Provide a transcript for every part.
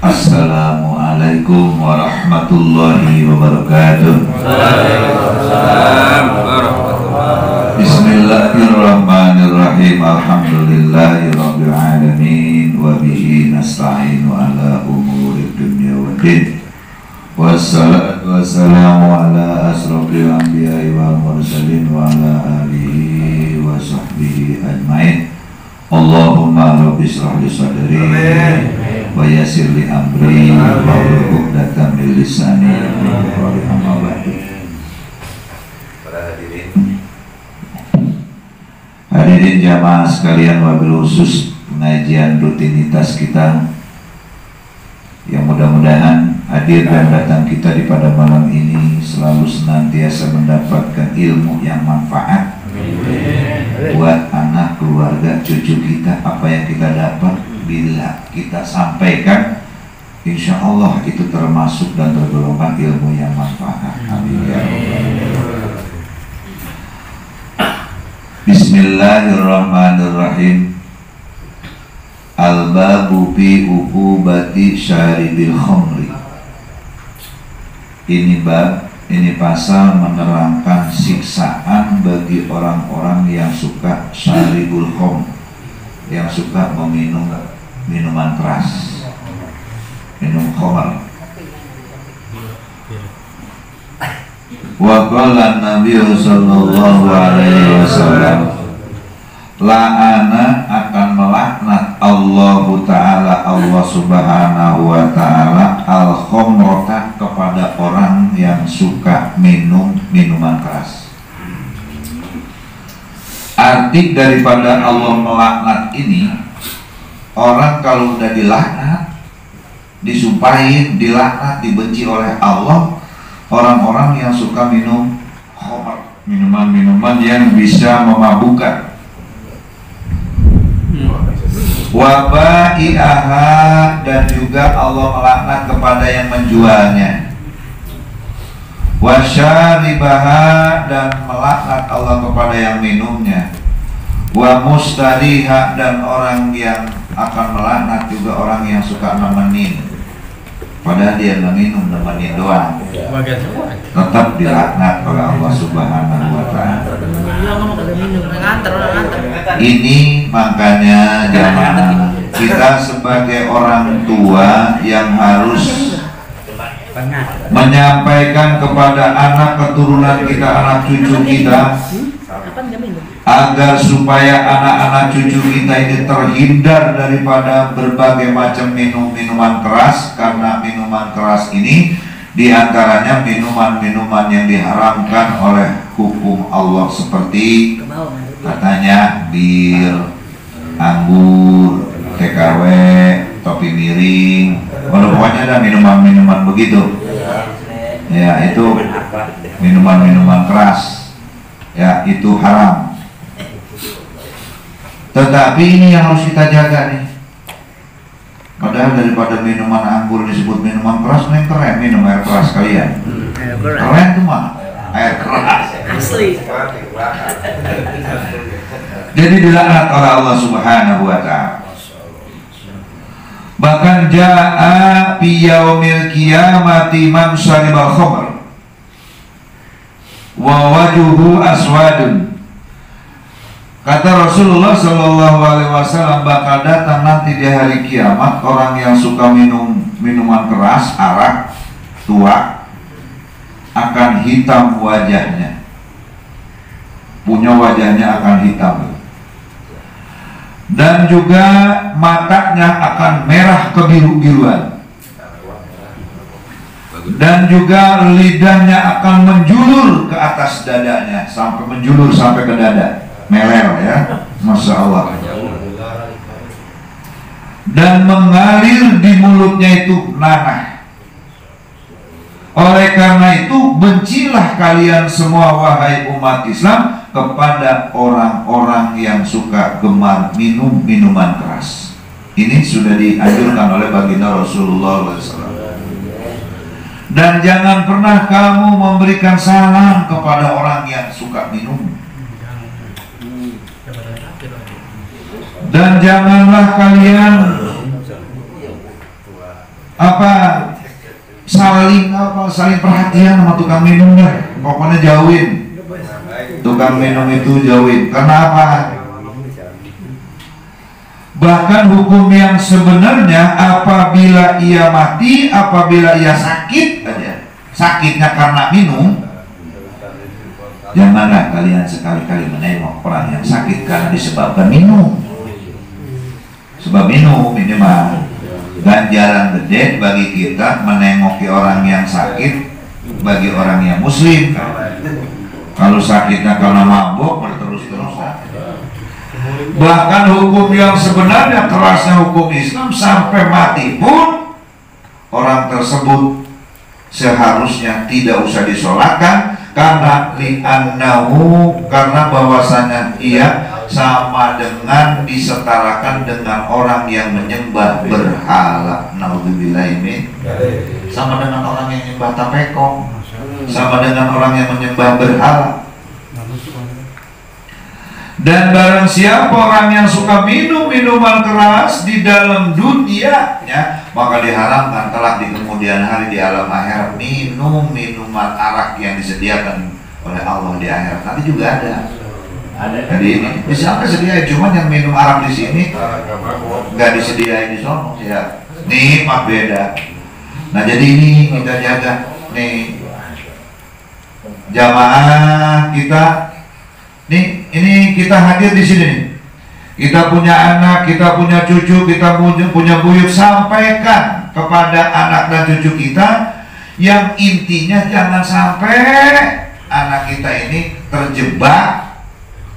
Assalamualaikum warahmatullahi wabarakatuh. Bismillahirrahmanirrahim. Alhamdulillahirabbil alamin wa bihi nasta'inu ala umuri dunya waddin. Wassalatu wassalamu ala asrofil anbiya'i wal mursalin wa ala alihi wa sahbihi ajmain. Allahumma rabbi shrah li sadri wa yassir li amri wahlul 'uqdatam min lisani yafqahu qawli. Amma ba'du. Para hadirin jamaah sekalian, wabil khusus pengajian rutinitas kita yang mudah-mudahan hadir dan datang kita di pada malam ini selalu senantiasa mendapatkan ilmu yang manfaat buat anak, keluarga, cucu kita. Apa yang kita dapat bila kita sampaikan, insya Allah itu termasuk dan tergolongkan ilmu yang manfaat. Amin ya Allah. Bismillahirrahmanirrahim. Al-babu fi uqubati syaribil khamri. Ini bab, ini pasal menerangkan siksaan bagi orang-orang yang suka syaribul khamr, yang suka meminum minuman keras, minum khamr. Wa qala Nabi sallallahu alaihi wasallam, la'ana akan melaknat Allah Ta'ala, Allah Subhanahu wa Ta'ala, al-khamrata, kepada orang yang suka minum minuman keras. Arti daripada Allah melaknat ini, orang kalau udah dilaknat, disumpahin, dilaknat, dibenci oleh Allah, orang-orang yang suka minum khamr, minuman-minuman yang bisa memabukkan. Wabai'aha, dan juga Allah melaknat kepada yang menjualnya. Wasyaribaha, dan melaknat Allah kepada yang minumnya. Wa mustariha, dan orang yang akan melaknat juga orang yang suka nemenin. padahal dia nggak minum, nemenin doang, tetap dilaknat oleh Allah Subhanahu wa Ta'ala. Ini makanya jamaah, kita sebagai orang tua yang harus menyampaikan kepada anak keturunan kita, anak cucu kita, agar supaya anak-anak cucu kita ini terhindar daripada berbagai macam minuman keras, karena minuman keras ini diantaranya minuman-minuman yang diharamkan oleh hukum Allah, seperti katanya bir, anggur, TKW, topi miring, pokoknya ada minuman-minuman begitu. Ya, itu minuman-minuman keras, ya itu haram. Tetapi ini yang harus kita jaga nih. Padahal daripada minuman anggur disebut minuman keras, yang keren minum air keras kalian. Keren tuh mah air keras asli. Jadi dilaknat oleh Allah Subhanahu wa Ta'ala. Bahkan jaa fi yaumil qiyamati man syaribal khamr wa wajuhu aswadun. Kata Rasulullah Shallallahu Alaihi Wasallam, bakal datang nanti di hari kiamat orang yang suka minum minuman keras, arak, tua, akan hitam wajahnya, punya wajahnya akan hitam, dan juga matanya akan merah kebiru-biruan, dan juga lidahnya akan menjulur ke atas dadanya, sampai menjulur sampai ke dada, melel ya, Masya Allah, dan mengalir di mulutnya itu nanah. Oleh karena itu, bencilah kalian semua wahai umat Islam kepada orang-orang yang suka gemar minum minuman keras. Ini sudah dianjurkan oleh baginda Rasulullah SAW. Dan jangan pernah kamu memberikan salam kepada orang yang suka minum. Dan janganlah kalian saling perhatian sama tukang minum deh. Pokoknya jauhin tukang minum itu, jauhin. Karena apa? Bahkan hukum yang sebenarnya apabila ia mati, apabila ia sakit aja, sakitnya karena minum, janganlah kalian sekali-kali menengok orang yang sakit karena disebabkan minum. Sebab minum ini mah ganjaran gede bagi kita menengoki orang yang sakit, bagi orang yang muslim. Kalau sakitnya karena mabuk berterus-terusan. Bahkan hukum yang sebenarnya kerasnya hukum Islam, sampai mati pun orang tersebut seharusnya tidak usah disolatkan, karena karena bahwasanya ia sama dengan disetarakan dengan orang yang menyembah berhala. Naudzubillahimin. Sama dengan orang yang menyembah tapekong, sama dengan orang yang menyembah berhala. Dan barang siapa orang yang suka minum minuman keras di dalam dunianya, maka diharamkan telah di kemudian hari di alam akhirat minum minuman arak yang disediakan oleh Allah di akhirat. Nanti juga ada. Jadi ini bisa disediain, cuman yang minum arak di sini nggak disediain di sono ya. Nih mah beda. Nah jadi ini kita jaga nih jamaah kita. Nih ini kita hadir di sini nih. Kita punya anak, kita punya cucu, kita punya buyut. Sampaikan kepada anak dan cucu kita yang intinya jangan sampai anak kita ini terjebak,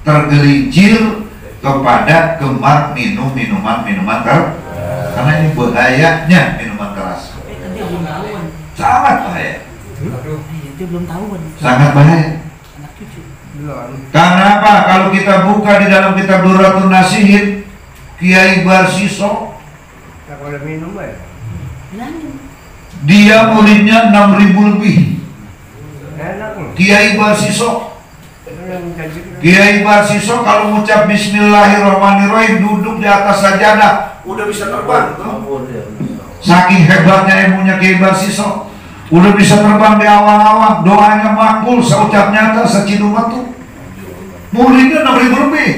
tergelincir kepada gemar minum minuman keras, karena ini bahayanya minuman keras. Sangat bahaya. Sangat bahaya. Karena apa? Kalau kita buka di dalam kitab Durratun Nasihin, Kiai Barsiso, dia muridnya 6.000 lebih. Kiai Barsiso, kalau mengucap Bismillahirrahmanirrahim duduk di atas sajadah udah bisa terbang tuh. Saking hebatnya ilmunya Kiai Barsiso, udah bisa terbang di awang-awang, doanya makbul, seucap nyata, secidung metu. Muridnya 6.000 lebih.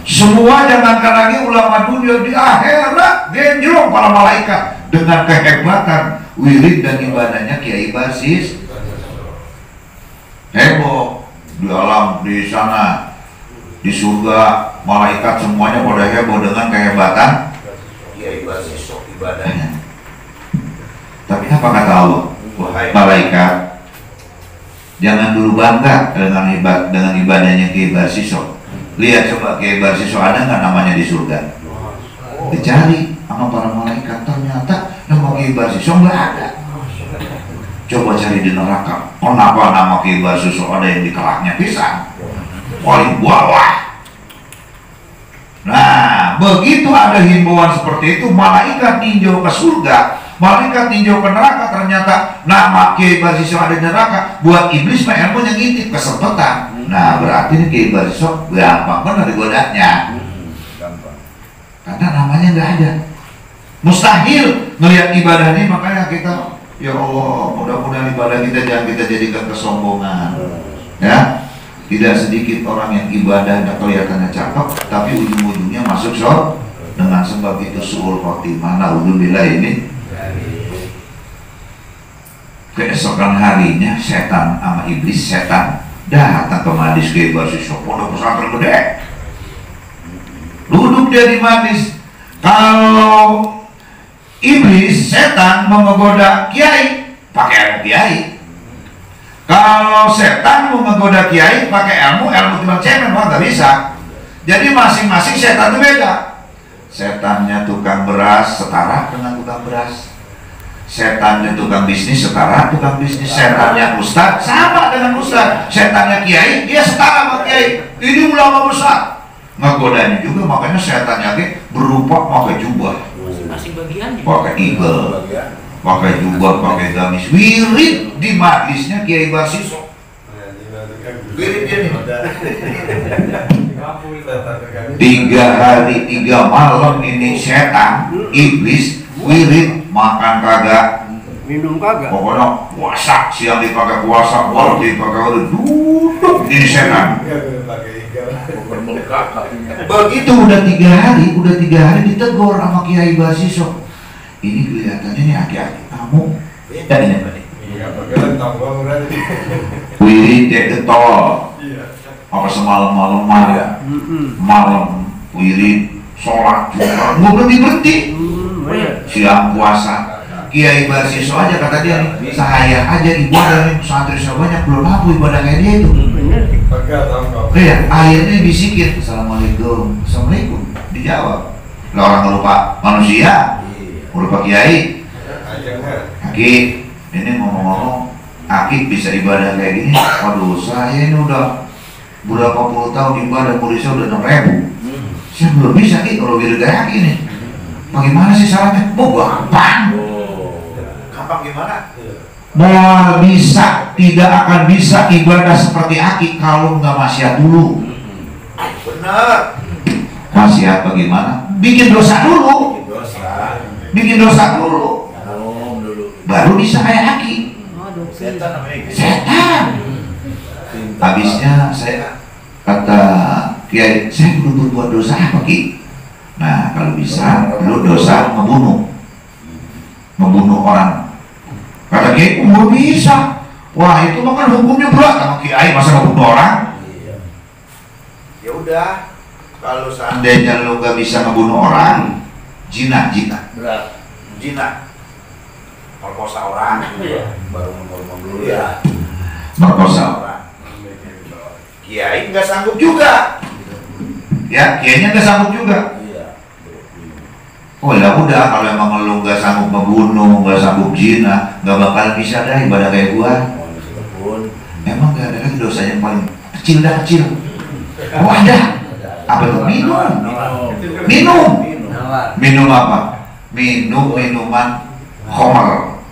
Semua jangankan lagi ulama dunia, di akhirat genjrong para malaikat dengan kehebatan wirid dan ibadahnya Kiai Barsis. Heboh di alam, di sana, di surga, malaikat semuanya pada heboh dengan kehebatan Kiai Barsis ibadahnya. Tapi apa kata Allah? Wahai malaikat, jangan dulu bangga dengan ibadahnya Kiai Barsiso. Lihat coba Kiai Barsiso ada nggak namanya di surga? Dicari sama para malaikat, ternyata nama Kiai Barsiso nggak ada. Coba cari di neraka, kenapa nama Kiai Barsiso ada yang di kelaknya pisang? Paling bawah. Nah, begitu ada himbauan seperti itu, malaikat ninjau ke surga, malaikat ninjau ke neraka, ternyata nama Kiai Barsiso ada di neraka. Buat iblis mah ilmu yang ngintip kesempatan. Nah, berarti ini Kiai Barsiso gampang benar digodanya. Karena namanya nggak ada. Mustahil melihat ibadah ini, makanya kita, ya Allah, mudah-mudahan ibadah kita jangan kita jadikan kesombongan. Ya, tidak sedikit orang yang ibadah dan kelihatannya cakep, tapi ujung-ujungnya masuk surga. Dengan sebab itu suul khotimah, naudzubillah ini. Keesokan harinya setan sama iblis, setan datang ke majlis Kiai Barsiso, pondok pesantren gede. Duduk dia di majlis. Kalau iblis, setan mau menggoda kiai, pakai ilmu kiai. Kalau setan mau menggoda kiai, pakai ilmu timbang cemen, wah nggak bisa. Jadi masing-masing setan itu beda. Setannya tukang beras setara dengan tukang beras. Setannya tukang bisnis setara tukang bisnis. Setannya ustad sama dengan ustad. Setannya kiai, dia setara sama kiai. Ini ulama besar. Ngegodanya juga, makanya setannya berupa pakai jubah, pakai eagle, pakai jubah, pakai gamis, wirid di majlisnya Kiai Barsiso. Wirid dia nih. 3 hari 3 malam ini setan, iblis, wirid, makan kagak, minum kagak. Pokoknya puasa, siang dipakai puasa, malam dipakai duduk. Ini setan. Begitu udah 3 hari ditegur sama Kiai Barsiso. Ini kelihatannya nih aki-aki kamu. Dan ini apa nih? Wirid dia getol. Apa semalam-malam malam wirid, sholat juga nggak berhenti. Siang puasa. Kiai Barsiso aja kata dia nih, saya aja ibadah nih, santri sebanyak belum mampu ibadah kayak dia itu. Iya, akhirnya bisikin, Assalamualaikum, Assalamualaikum, dijawab. Lah orang lupa manusia, lupa kiai. Aki, ini ngomong-ngomong, Aki bisa ibadah kayak gini. Waduh, saya ini udah berapa puluh tahun ibadah, polisi udah 6.000. Saya belum bisa Ki kalau wirid kayak gini. Bagaimana sih syaratnya? Mau gampang. Gampang gimana? Mau bisa, tidak akan bisa ibadah seperti Aki kalau nggak maksiat dulu. Benar. Maksiat bagaimana? Bikin dosa dulu. Bikin dosa dulu. Baru bisa kayak Aki. Setan. Habisnya saya kata Kiai, saya belum berbuat dosa apa Ki? Nah kalau bisa, lu dosa membunuh orang. Kata Kiai, umur bisa. Wah itu mah kan hukumnya berat sama Kiai, masa ngebunuh orang? Ya udah, kalau seandainya lu gak bisa ngebunuh orang, zina berat, zina, merkosa orang, baru ngomong dulu ya, merkosa orang. Kiai nggak sanggup juga, ya kiainya nggak sanggup juga. Oh ya udah, kalau emang lu nggak sanggup membunuh, nggak sanggup zina, nggak bakal bisa dah ibadah kayak gua. Emang nggak ada lagi dosa yang paling kecil. Oh ada, apa tuh? Minum apa? Minuman khamar.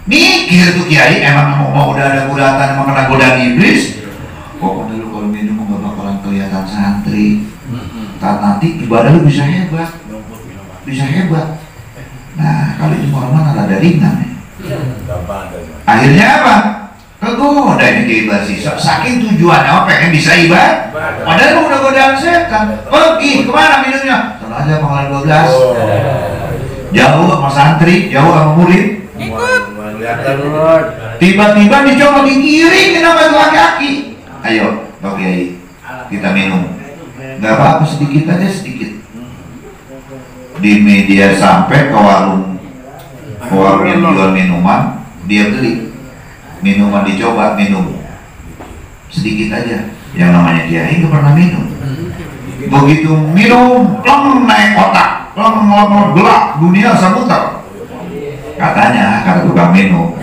Mikir tuh kiai, emang mau udah ada godaan, emang kena godaan iblis. Pokoknya lu kalau minum nggak bakalan kelihatan santri. Nanti ibadah lu bisa hebat. Nah, kalau ini mana ada ringan ya. Akhirnya apa? Kegoda ini Kiai Basisok. Saking tujuannya apa? Pengen bisa ibadah. Padahal udah godaan setan. Pergi kemana minumnya? Sana aja Pangkalan 12. Jauh sama santri, jauh sama murid. Ikut. Tiba-tiba dicoba digiring sama itu laki-laki. Ayo, Pak Kiai, kita minum. Gak apa-apa, sedikit aja, sedikit. Di media sampai ke warung yang jual minuman, dia beli minuman, dicoba minum sedikit aja. Yang namanya Kiai nggak pernah minum. Begitu minum, plong naik otak, plong gelap, dunia semutar. Katanya kata tukang minum.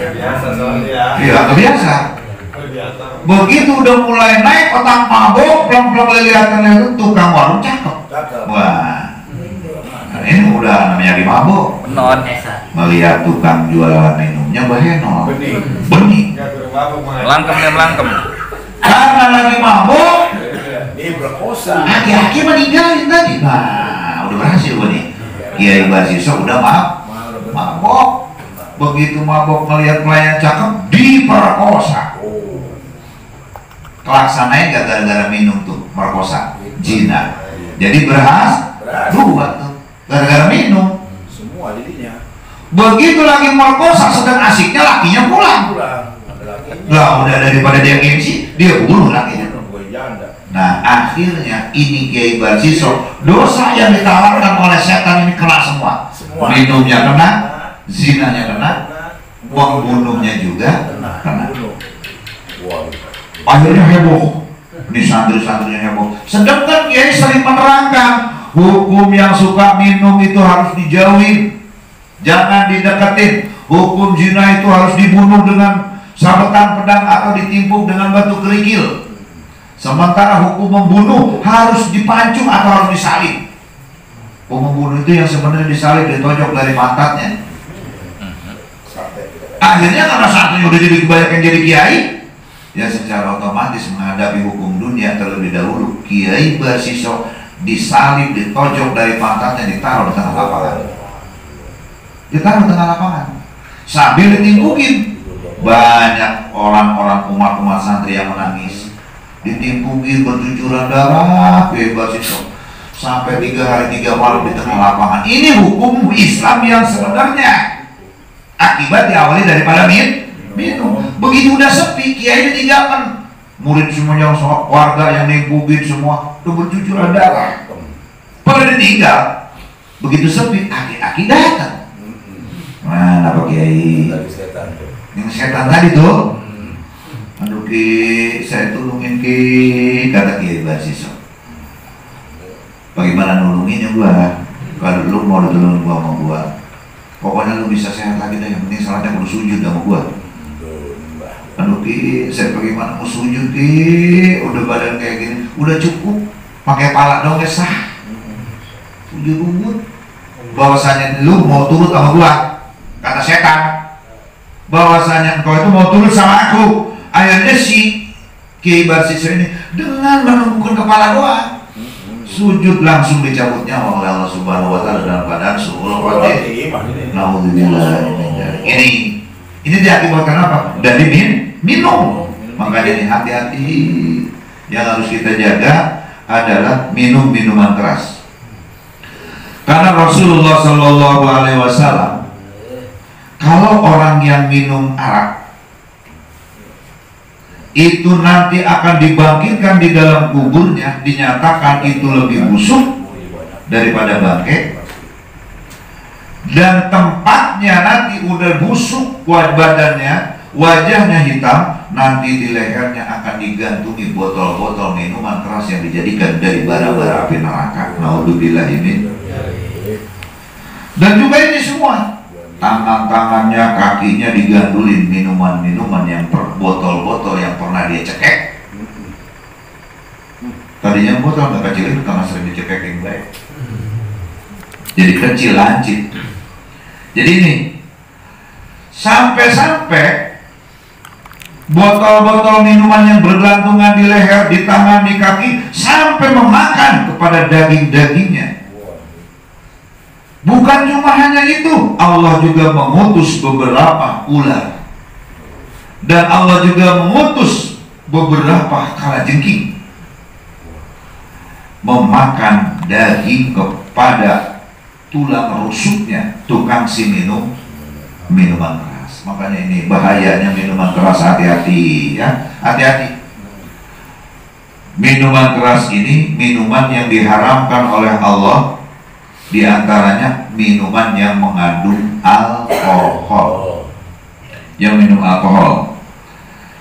Iya, biasa. Begitu udah mulai naik otak mabuk, plong liliatan itu tukang warung cakep. Wah. Ini udah namanya dimabuk. Melihat tukang jualan minumnya bahenol, bening, melangkem. Karena lagi mabuk, aki-aki meninggalin tadi. Nah, udah berhasil nih. Kiai Basisok udah mabuk. Begitu mabuk melihat pelayan cakep, diperkosa. Kelaksanain gak gara-gara minum tuh, merkosa, zina. Jadi dua tuh. Gara-gara minum semua jadinya. Begitu lagi merkosa, sedang asiknya lakinya pulang. Lah udah daripada dia gengsi, dia bunuh lakinya. Nah akhirnya ini Kiai Basisok, dosa yang ditawarkan oleh setan ini kena semua. Minumnya kena, zinanya kena, uang bunuhnya juga kena. Akhirnya heboh. Ini santri-santrinya heboh. Sedangkan Kiai sering menerangkan hukum yang suka minum itu harus dijauhin, jangan dideketin. Hukum zina itu harus dibunuh dengan sabetan pedang atau ditimpuk dengan batu kerikil. Sementara hukum membunuh harus dipancung atau harus disalib. Hukum membunuh itu yang sebenarnya disalib, ditojok dari pantatnya. Akhirnya karena satunya udah jadi kebanyakan jadi kiai, ya secara otomatis menghadapi hukum dunia terlebih dahulu. Kiai Basisok disalib, ditojok dari pantatnya, ditaruh di tengah lapangan. Ditaruh di tengah lapangan sambil ditimpukin. Banyak orang-orang umat santri yang menangis. Ditimpukin bercucuran darah, bebas itu sampai 3 hari 3 malam di tengah lapangan. Ini hukum Islam yang sebenarnya akibat diawali daripada minum. Begitu udah sepi, kiai ditinggalkan. Murid semuanya, warga yang nimpukin semua udah bercucuran darah, pada ditinggal. Begitu sepi, aki-aki datang. Mana Pak Kiai? Yang setan tadi tuh. Aduh Ki, saya tolongin Ki, kata Kiai Basisok. Bagaimana nolonginnya gua? Kalau lu mau ditolongin gua sama gua, pokoknya lu bisa sehat lagi deh. Yang penting salatnya kudu sujud sama gua. Aduh Ki, saya bagaimana mau sujud Ki? Udah badan kayak gini, udah cukup pakai pala dong ya sah. Sujud umur. Bahwasanya lu mau turut sama gua, kata setan. Bahwasanya engkau itu mau turut sama aku. Akhirnya si Kiai Basisok ini dengan menundukkan kepala doang, sujud langsung dicabutnya oleh Allah Subhanahu Wa Taala dalam keadaan suhul khotimah. Naudzubillah. Ini diakibatkan apa? Dari minum. Makanya ini hati-hati. Yang harus kita jaga adalah minum minuman keras. Karena Rasulullah Shallallahu Alaihi Wasallam, kalau orang yang minum arak itu nanti akan dibangkitkan di dalam kuburnya, dinyatakan itu lebih busuk daripada bangkai, dan tempatnya nanti udah busuk badannya, wajahnya hitam, nanti di lehernya akan digantungi botol-botol minuman keras yang dijadikan dari bara-bara api neraka. Naudzubillah ini. Dan juga ini semua, tangan-tangannya, kakinya digandulin minuman-minuman yang botol-botol yang pernah dia cekek. Tadinya botol nggak kecil itu karena sering dicekekin baik, jadi kecil lancip. Jadi ini sampai-sampai botol-botol minuman yang bergelantungan di leher, di tangan, di kaki, sampai memakan kepada daging-dagingnya. Bukan cuma hanya itu, Allah juga mengutus beberapa ular, dan Allah juga mengutus beberapa kalajengking memakan daging kepada tulang rusuknya tukang si minuman keras. Makanya ini bahayanya minuman keras, hati-hati ya, hati-hati. Minuman keras ini minuman yang diharamkan oleh Allah, diantaranya minuman yang mengandung alkohol, yang minum alkohol.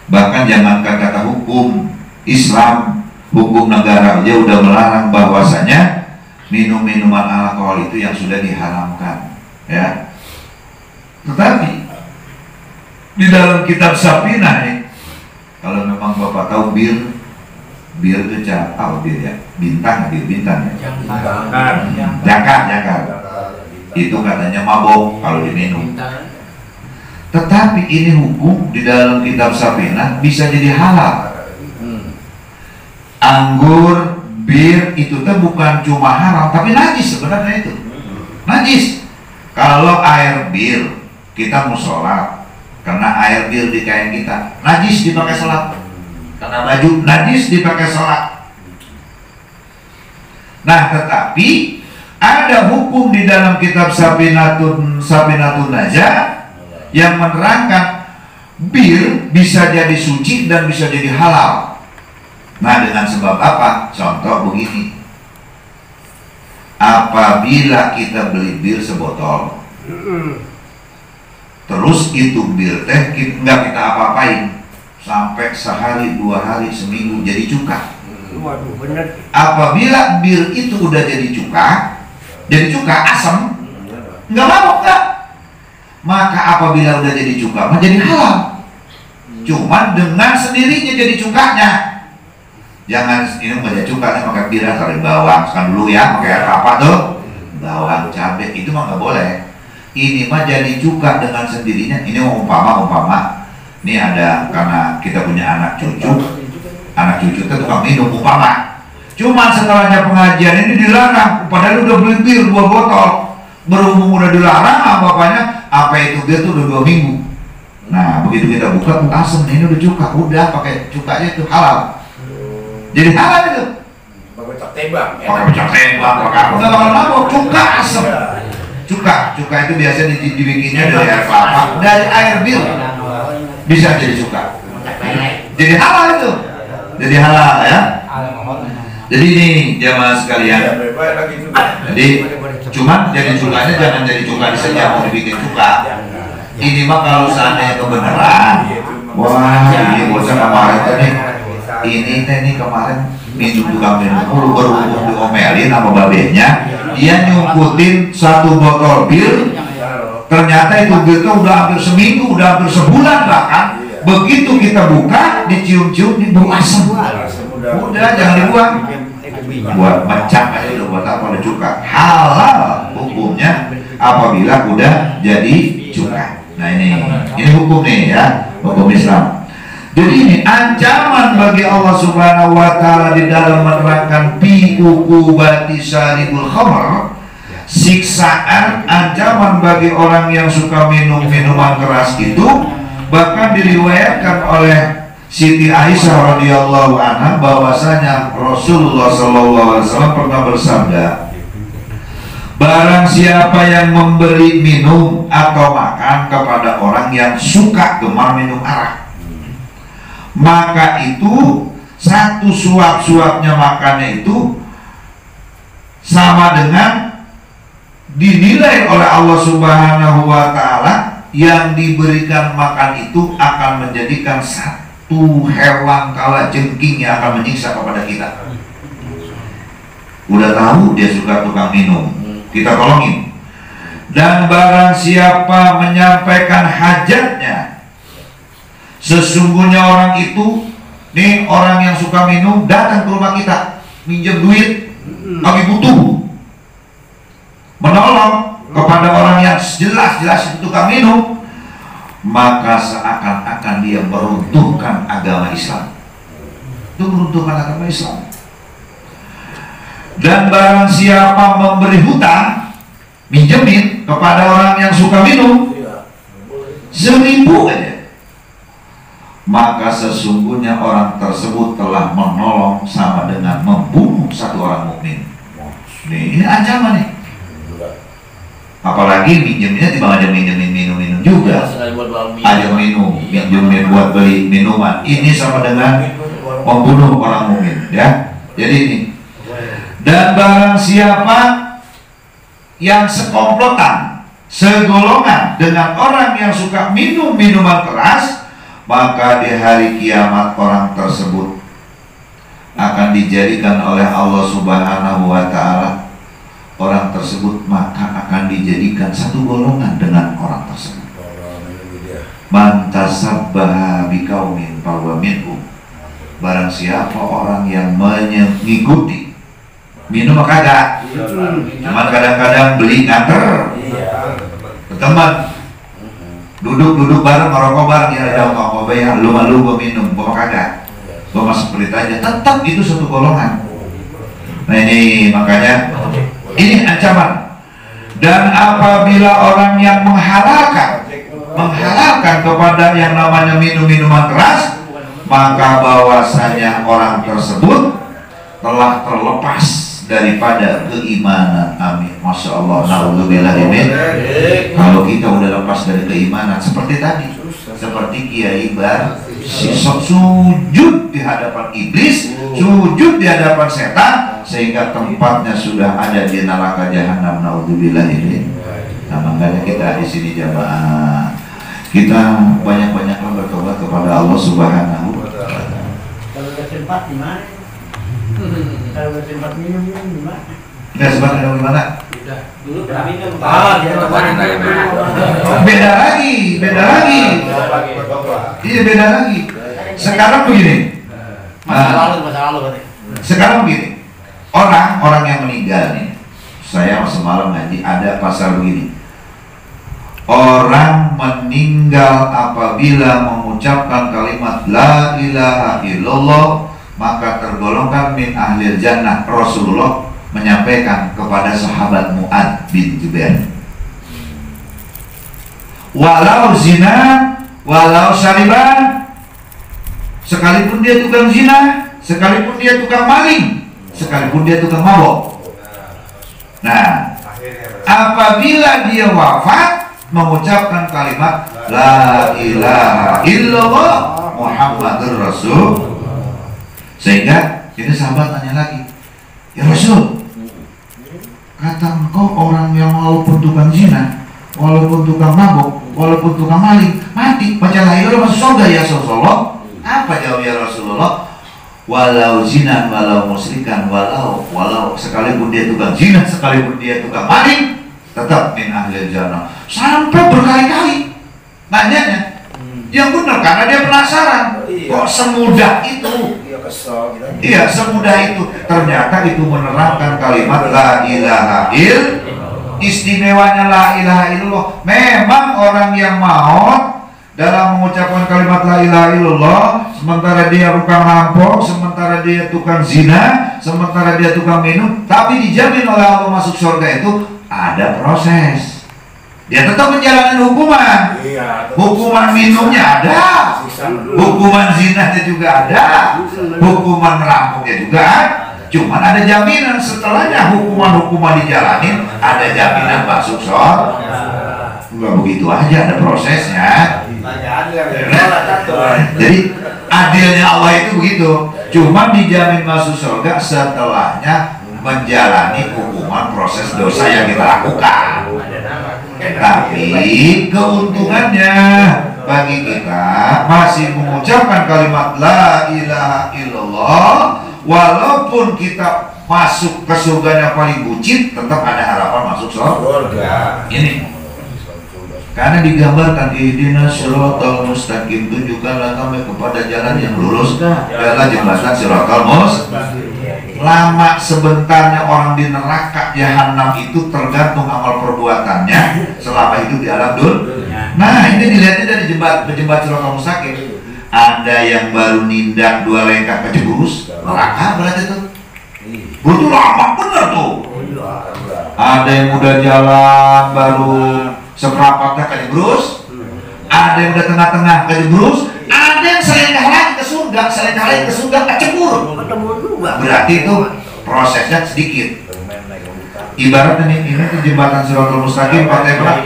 Bahkan jangankan kata hukum Islam, hukum negara aja udah melarang bahwasanya minum-minuman alkohol itu yang sudah diharamkan ya. Tetapi di dalam kitab Safinah nih, kalau memang Bapak tahu bir itu tahu bir ya, bintang ya, jangkar itu katanya mabok kalau diminum. Tetapi ini hukum di dalam kitab Safinah bisa jadi halal. Anggur, bir itu tuh bukan cuma haram tapi najis sebenarnya itu. Najis. Kalau air bir kita mau sholat, karena air bir di kain kita, najis dipakai sholat. Karena baju najis dipakai sholat. Nah, tetapi ada hukum di dalam kitab Safinatun Najah yang menerangkan bir bisa jadi suci dan bisa jadi halal. Nah, dengan sebab apa? Contoh begini, apabila kita beli bir sebotol, terus itu bir teh nggak kita apa-apain sampai sehari, 2 hari, seminggu jadi cuka. Waduh, bener. Apabila bir itu udah jadi cuka asam, nggak mabok nggak? Maka apabila udah jadi cuka menjadi halal. Cuman dengan sendirinya jadi cukanya. Jangan ini nggak ada cukanya pakai bira, taruh bawang kan dulu ya, pakai apa tuh? Bawang, cabai, itu mah nggak boleh. Ini mah jadi cuka dengan sendirinya. Ini umpama. Ini ada karena kita punya anak cucu itu tukang minum umpama. Cuman setelahnya pengajian ini dilarang, padahal udah beli bir 2 botol. Berhubung udah dilarang, bapaknya apa itu bir tuh udah 2 minggu. Nah begitu kita buka, asem ini udah cuka, udah pakai cukanya itu halal. Jadi halal itu. Pakai cak tembak. Pakai apa? Enggak bakal mabok, cuka asem. Cuka itu biasa dibikinnya dari air kelapa, dari air bir. Bisa jadi cuka. Jadi halal itu. Jadi halal ya. Jadi ini jamaah sekalian. Jadi cuman jadi cukanya jangan jadi cuka saja, mau dibikin cuka. Ini mah kalau seandainya kebenaran. Wah, ini bocah kemarin tadi. Ini kemarin minum tukang minum berhubung diomelin sama babenya, dia nyungkutin 1 botol bir, ternyata itu bir itu udah hampir seminggu, udah hampir sebulan bahkan. Begitu kita buka, dicium-cium, dibau asam. Udah jangan dibuang, buat macam aja udah buat apa, udah cuka. Halal hukumnya apabila udah jadi cuka. Nah ini hukum nih ya, hukum Islam. Jadi ini ancaman bagi Allah Subhanahu wa Ta'ala di dalam menerangkan fi uqubati syaribul khamr, siksaan, ancaman bagi orang yang suka minum minuman keras itu. Bahkan diriwayatkan oleh Siti Aisyah radhiyallahu anha bahwasanya Rasulullah sallallahu alaihi wasallam pernah bersabda, barang siapa yang memberi minum atau makan kepada orang yang suka gemar minum arak, maka itu 1 suap-suapnya makannya itu sama dengan dinilai oleh Allah Subhanahu wa Ta'ala, yang diberikan makan itu akan menjadikan 1 hewan kalajengking yang akan menyiksa kepada kita. Udah tahu dia suka tukang minum, kita tolongin. Dan barang siapa menyampaikan hajatnya, sesungguhnya orang itu, nih orang yang suka minum datang ke rumah kita, minjem duit, lagi butuh, menolong kepada orang yang jelas-jelas itu tukang minum, maka seakan-akan dia meruntuhkan agama Islam. Itu meruntuhkan agama Islam. Dan barang siapa memberi hutang, minjemin kepada orang yang suka minum 1.000 aja, maka sesungguhnya orang tersebut telah menolong sama dengan membunuh satu orang mukmin. Ini ancaman nih. Apalagi minjemnya tiba aja minjemin minum juga, aja minjemin buat beli minuman. Ini sama dengan membunuh orang mukmin, ya. Jadi ini. Dan barang siapa yang sekomplotan, segolongan dengan orang yang suka minum minuman keras, maka di hari kiamat orang tersebut akan dijadikan oleh Allah Subhanahu wa Ta'ala, orang tersebut maka akan dijadikan satu golongan dengan orang tersebut. Man tasabbaha biqaumin fahuwa minhum. Barang siapa orang yang mengikuti minum kagak, cuman kadang-kadang beli nganter teman, duduk bareng merokok bareng, ya ada ngomong ya lu malu gua minum, gua kagak, gua masuk pelit aja, tetap itu satu golongan. Nah ini makanya ini ancaman. Dan apabila orang yang menghalalkan kepada yang namanya minum-minuman keras, maka bahwasanya orang tersebut telah terlepas daripada keimanan. Amin. Masya Allah. Naudzubillah. Kalau kita udah lepas dari keimanan seperti tadi, seperti Kiai Bar Sisok sujud di hadapan iblis, sujud di hadapan setan, sehingga tempatnya sudah ada di neraka jahanam. Naudzubillah. Nah makanya kita di sini jamaah, kita banyak-banyaklah bertobat kepada Allah Subhanahu wa Ta'ala. Kalau nggak sempat di mana? Kalau nggak sempat minum di mana? Nggak sempat minum di mana? Dulu pernah minum. Beda lagi. Iya beda lagi. Sekarang begini. Masa lalu berarti. Sekarang begini. Orang yang meninggal nih. Saya semalam ngaji ada pasal begini. Orang meninggal apabila mengucapkan kalimat la ilaha illallah maka tergolongkan min ahlil jannah. Rasulullah menyampaikan kepada sahabat Mu'ad bin Jubair, walau zina, walau syariban, sekalipun dia tukang zina, sekalipun dia tukang maling, sekalipun dia tukang mabok. Nah, apabila dia wafat mengucapkan kalimat la ilaha illallah Muhammadur Rasul, sehingga ini sahabat tanya lagi, ya Rasul, kata engkau orang yang walaupun tukang zina, walaupun tukang mabuk, walaupun tukang maling mati baca la ilaha masuk surga ya Rasulullah. Apa jawab ya Rasulullah? Walau zina, walau musyrikan, walau sekalipun dia tukang zina, sekalipun dia tukang maling, tetap min ahlil jannah. Sampai berkali-kali nanyanya yang benar karena dia penasaran. Kok semudah itu? Iya, semudah itu. Ternyata itu menerangkan kalimat la ilaha illallah. Istimewanya la ilaha illallah. Memang orang yang maut dalam mengucapkan kalimat la ilaha illallah, sementara dia tukang rampok, sementara dia tukang zina, sementara dia tukang minum, tapi dijamin oleh Allah masuk surga itu ada proses. Dia tetap menjalani hukuman. Hukuman minumnya ada, hukuman zinanya juga ada, hukuman merampoknya juga ada. Cuman ada jaminan setelahnya hukuman dijalanin, ada jaminan masuk surga. Enggak begitu aja, ada prosesnya. Jadi adilnya Allah itu begitu. Cuman dijamin masuk surga setelahnya menjalani hukuman proses dosa yang kita lakukan. Tapi keuntungannya bagi kita masih mengucapkan kalimat la ilaha illallah, walaupun kita masuk ke surganya paling bucin, tetap ada harapan masuk surga. Ini karena digambarkan ihdinas siratal mustaqim, tunjukkanlah kami kepada jalan yang lurus, adalah jembatan siratal mustaqim. Lama sebentarnya orang di neraka jahanam itu tergantung amal perbuatannya selama hidup di alam dunia. Nah ini dilihatnya dari jembatan siratal mustaqim. Ada yang baru nindak 2 langkah kejeburus neraka berarti tuh. Betul lama bener tuh. Ada yang udah jalan baru seperempatnya kali brus, ada yang udah tengah-tengah kali brus, ada yang selengkah lagi ke surga, selengkah lagi ke surga kecebur. Berarti itu prosesnya sedikit. Ibaratnya ini tuh jembatan Siratal Mustaqim, partai berapa?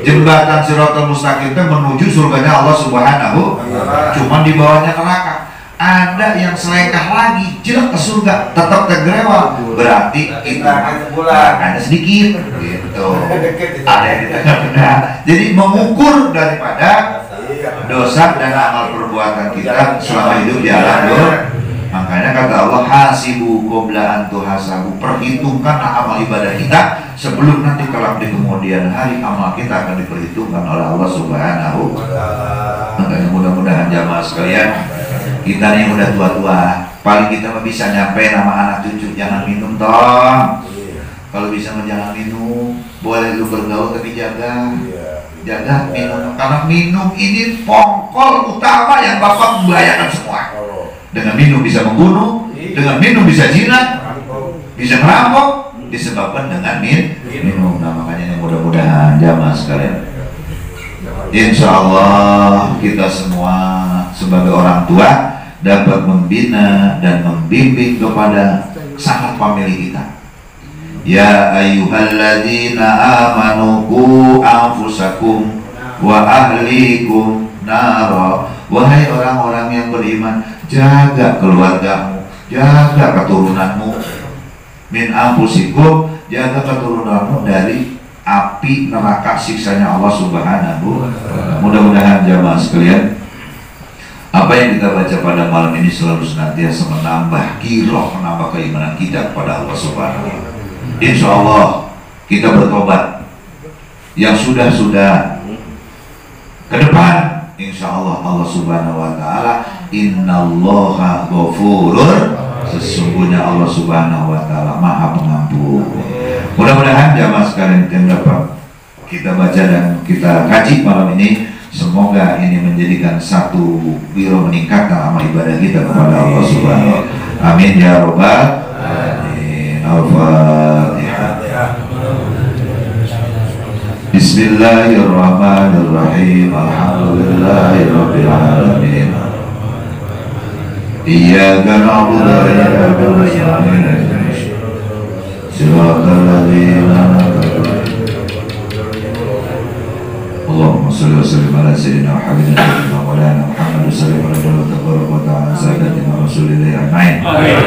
Jembatan Siratal Mustaqim itu menuju surganya Allah Subhanahu, cuman di bawahnya neraka. Ada yang selengkah lagi, jelek ke surga, tetap tergerewal. Berarti itu ada sedikit, gitu. Ada yang di tengah-tengah. Jadi mengukur daripada dosa dan amal perbuatan kita selama hidup di alam dunia. Makanya kata Allah, hasibu qabla an tuhasabu, perhitungkanlah amal ibadah kita sebelum nanti kelak di kemudian hari amal kita akan diperhitungkan oleh Allah Subhanahu. Makanya mudah-mudahan jamaah sekalian, kita nih udah tua-tua, paling kita mah bisa nyampe nama anak cucu, jangan minum toh. Kalau bisa mah jangan minum, boleh lu bergaul tapi jaga minum, karena minum ini pokok utama yang Bapak membahayakan semua. Dengan minum bisa membunuh, dengan minum bisa zina, bisa merampok, disebabkan dengan minum. Nah makanya mudah-mudahan jamaah sekalian, insya Allah kita semua sebagai orang tua dapat membina dan membimbing kepada sanak famili kita. Ya ayyuhalladzina amanu qu anfusakum wa ahlikum nara. Wahai orang-orang yang beriman, jaga keluargamu, jaga keturunanmu. Min anfusikum, jaga keturunanmu dari api neraka siksanya Allah Subhanahu. Mudah-mudahan jamaah sekalian, apa yang kita baca pada malam ini selalu senantiasa menambah giroh, menambah keimanan kita kepada Allah Subhanahu. Insya Allah kita bertobat. Yang sudah ke depan, insya Allah Allah Subhanahu Wa Taala, innallaha ghafurur, sesungguhnya Allah Subhanahu Wa Taala Maha Pengampun. Mudah-mudahan jamaah sekalian yang dapat kita baca dan kita kaji malam ini, semoga ini menjadikan satu biro meningkatkan amal ibadah kita kepada Allah Subhanahu. Amin ya robbal alamin. Al-Fatihah. Bismillahirrahmanirrahim. Alhamdulillahirabbil alamin. Iyyaka na'budu wa iyyaka nasta'in. Shiratal ladzina an'amta 'alaihim. Allahumma shalli wa sallim ala sayyidina wa habibina wa maulana Muhammad sallallahu alaihi wa sallam sayyidina Rasulillah ajma'in. Amin.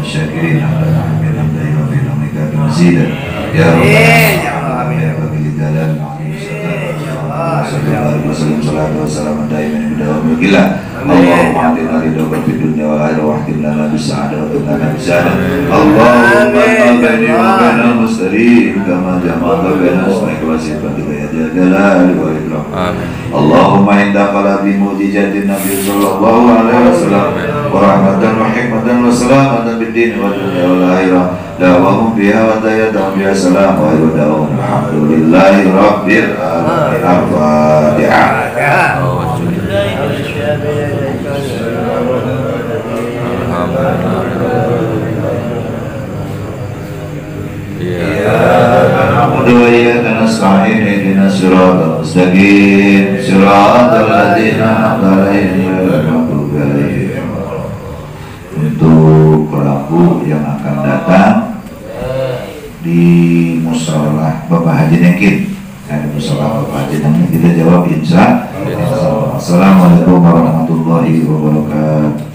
Syakirin hamdan hamdan wa fi namika mazida. Ya Rabbal alamin, ya Rabbil jalal sallallahu alaihi wasallam daiman ila yaumil Allahumma atina ridha fid dunya wal akhirah wa ahdina bis sa'adah wa qina bisalah. Allahumma baini wa baina mustaqim kama jama'ta baina asma'ika wa sifatika ya jalal wa ikram. Allahumma inda qala bi mujizatin nabiy sallallahu alaihi wasallam wa rahmatan wa hikmatan wa salamatan bid din wa dunya wal akhirah. Da'wahum biha wa tayyadahum biha salam wa ibadahum alhamdulillahi rabbil alamin. Al-Fatihah. Untuk pelaku yang akan datang di musola Bapak Haji Nengkin, di musola Bapak Haji Nengkin, kita jawab insya Allah. Assalamualaikum warahmatullahi wabarakatuh.